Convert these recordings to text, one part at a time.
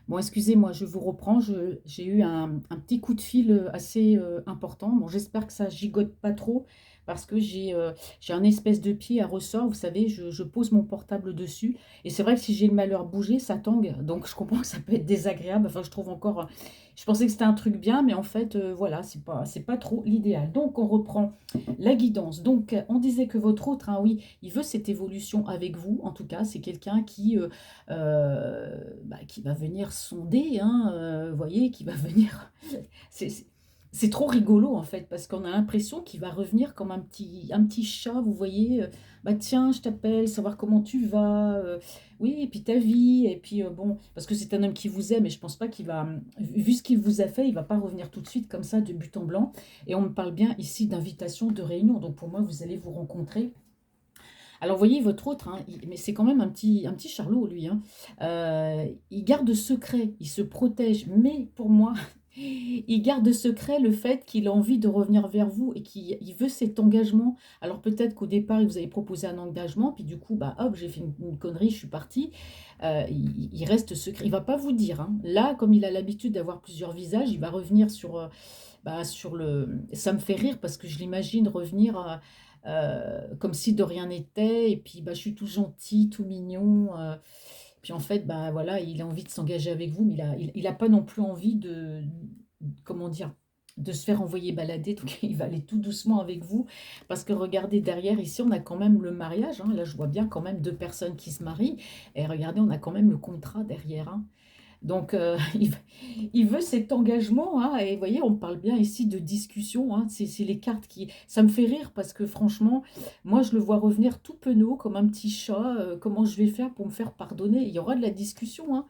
Bon, excusez-moi, je vous reprends. J'ai eu un petit coup de fil assez important. Bon, j'espère que ça gigote pas trop parce que j'ai un espèce de pied à ressort. Vous savez, je pose mon portable dessus. Et c'est vrai que si j'ai le malheur bouger, ça tangue. Donc, je comprends que ça peut être désagréable. Enfin, je trouve encore. Je pensais que c'était un truc bien, mais en fait, voilà, c'est pas trop l'idéal. Donc, on reprend la guidance. Donc, on disait que votre autre, hein, oui, il veut cette évolution avec vous. En tout cas, c'est quelqu'un qui va venir sonder, hein, vous voyez, qui va venir. C'est c'est- c'est trop rigolo en fait, parce qu'on a l'impression qu'il va revenir comme un petit chat, vous voyez. Bah tiens, je t'appelle, savoir comment tu vas, oui, et puis ta vie, et puis bon, parce que c'est un homme qui vous aime, et je pense pas qu'il va, vu ce qu'il vous a fait, il va pas revenir tout de suite comme ça de but en blanc. Et on me parle bien ici d'invitation, de réunion, donc pour moi, vous allez vous rencontrer. Alors, vous voyez, votre autre, hein, mais c'est quand même un petit charlot, lui. Hein. Il garde secret, il se protège. Mais pour moi, il garde secret le fait qu'il a envie de revenir vers vous et qu'il veut cet engagement. Alors, peut-être qu'au départ, il vous avait proposé un engagement, puis du coup, bah, hop, j'ai fait une connerie, je suis partie. Il reste secret. Il va pas vous dire. Hein. Là, comme il a l'habitude d'avoir plusieurs visages, il va revenir sur le. Ça me fait rire parce que je l'imagine revenir comme si de rien n'était. Et puis, bah, je suis tout gentil, tout mignon. Puis en fait, bah, voilà, il a envie de s'engager avec vous, mais il a pas non plus envie comment dire, de se faire envoyer balader. Donc, il va aller tout doucement avec vous. Parce que regardez, derrière, ici, on a quand même le mariage. Hein. Là, je vois bien quand même deux personnes qui se marient. Et regardez, on a quand même le contrat derrière. Hein. Donc, il veut cet engagement, hein, et vous voyez, on parle bien ici de discussion, hein, c'est les cartes qui. Ça me fait rire parce que franchement, moi, je le vois revenir tout penaud, comme un petit chat. Comment je vais faire pour me faire pardonner? Il y aura de la discussion, hein.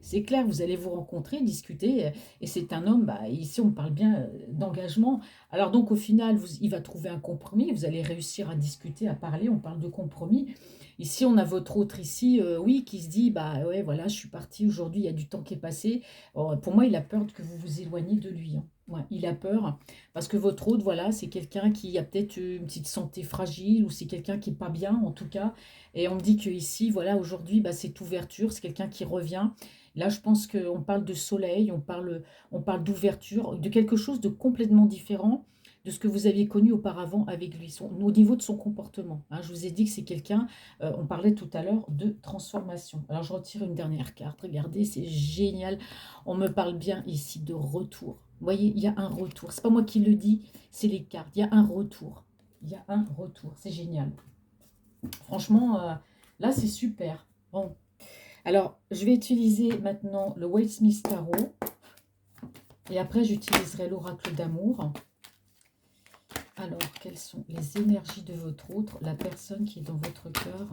C'est clair, vous allez vous rencontrer, discuter, et c'est un homme, bah, ici, on parle bien d'engagement. Alors, donc, au final, il va trouver un compromis, vous allez réussir à discuter, à parler, on parle de compromis. Ici, on a votre autre ici, oui, qui se dit, bah ouais, voilà, je suis partie aujourd'hui, il y a du temps qui est passé. Oh, pour moi, il a peur que vous vous éloigniez de lui. Hein. Ouais, il a peur parce que votre autre, voilà, c'est quelqu'un qui a peut-être une petite santé fragile ou c'est quelqu'un qui est pas bien en tout cas. Et on me dit que ici, voilà, aujourd'hui, bah, c'est ouverture, c'est quelqu'un qui revient. Là, je pense qu'on parle de soleil, on parle d'ouverture, de quelque chose de complètement différent de ce que vous aviez connu auparavant avec lui, au niveau de son comportement. Hein. Je vous ai dit que c'est quelqu'un on parlait tout à l'heure de transformation. Alors, je retire une dernière carte. Regardez, c'est génial. On me parle bien ici de retour. Vous voyez, il y a un retour. C'est pas moi qui le dis, c'est les cartes. Il y a un retour. Il y a un retour. C'est génial. Franchement, là, c'est super. Bon. Alors, je vais utiliser maintenant le Westminster Tarot. Et après, j'utiliserai l'oracle d'amour. Alors, quelles sont les énergies de votre autre, la personne qui est dans votre cœur?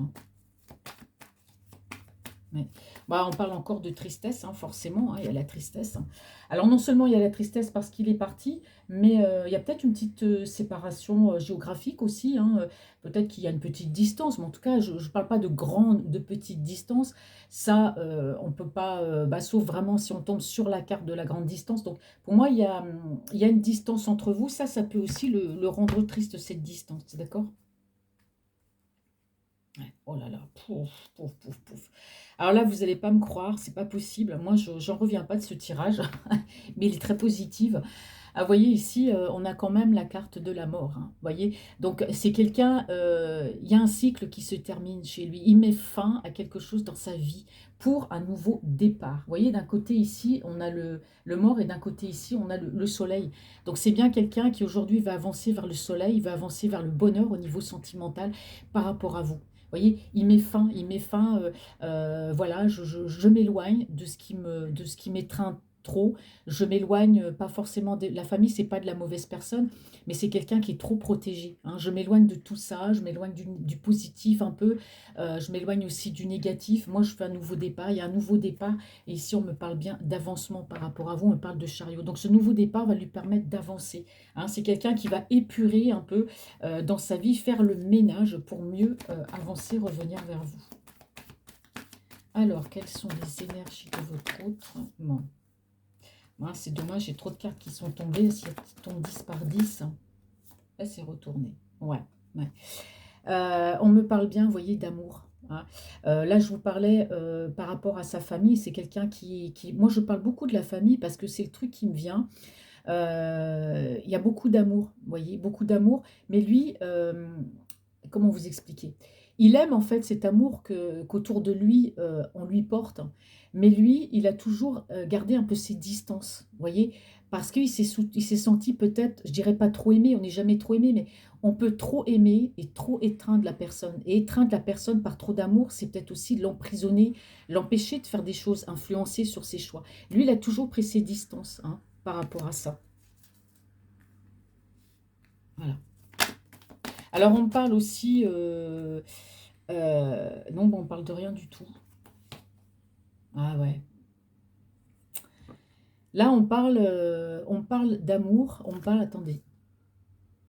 Ouais. Bah, on parle encore de tristesse, hein, forcément, hein, il y a la tristesse. Hein. Alors non seulement il y a la tristesse parce qu'il est parti, mais il y a peut-être une petite séparation géographique aussi. Hein, peut-être qu'il y a une petite distance, mais en tout cas, je ne parle pas de grande, de petite distance. Ça, on peut pas, bah, sauf vraiment si on tombe sur la carte de la grande distance. Donc pour moi, il y a une distance entre vous. Ça peut aussi le rendre triste, cette distance, d'accord? Ouais. Oh là là, pouf, pouf, pouf, pouf. Alors là, vous n'allez pas me croire, c'est pas possible. Moi, j'en reviens pas de ce tirage, mais il est très positif. Ah, vous voyez ici, on a quand même la carte de la mort. Hein, vous voyez, donc c'est quelqu'un. Il y a un cycle qui se termine chez lui. Il met fin à quelque chose dans sa vie pour un nouveau départ. Vous voyez, d'un côté ici, on a le mort et d'un côté ici, on a le soleil. Donc c'est bien quelqu'un qui aujourd'hui va avancer vers le soleil, va avancer vers le bonheur au niveau sentimental par rapport à vous. Vous voyez, il met fin, voilà, je m'éloigne de ce qui m'étreint trop. Je m'éloigne, pas forcément de la famille, c'est pas de la mauvaise personne, mais c'est quelqu'un qui est trop protégé. Hein. Je m'éloigne de tout ça, je m'éloigne du positif un peu, je m'éloigne aussi du négatif. Moi, je fais un nouveau départ, il y a un nouveau départ, et ici, on me parle bien d'avancement par rapport à vous, on me parle de chariot. Donc, ce nouveau départ va lui permettre d'avancer. Hein. C'est quelqu'un qui va épurer un peu dans sa vie, faire le ménage pour mieux avancer, revenir vers vous. Alors, quelles sont les énergies de votre autre? Bon. Moi, c'est dommage, j'ai trop de cartes qui sont tombées. Si elles tombent 10 par 10, là, c'est retourné. Ouais, ouais. On me parle bien, vous voyez, d'amour. hein. Là, je vous parlais, par rapport à sa famille, c'est quelqu'un moi, je parle beaucoup de la famille parce que c'est le truc qui me vient. Il y a beaucoup d'amour, vous voyez? Beaucoup d'amour, mais lui, comment vous expliquer? Il aime en fait cet amour qu'autour de lui, on lui porte, mais lui, il a toujours, gardé un peu ses distances, vous voyez? Parce il s'est senti peut-être, je dirais pas trop aimé, on n'est jamais trop aimé, mais on peut trop aimer et trop étreindre la personne et étreindre la personne par trop d'amour, c'est peut-être aussi l'emprisonner, l'empêcher de faire des choses, influencer sur ses choix. Lui, il a toujours pris ses distances, hein, par rapport à ça. Voilà. Alors on parle aussi, non, bon, on parle de rien du tout. Ah ouais. Là, on parle d'amour, on parle, attendez.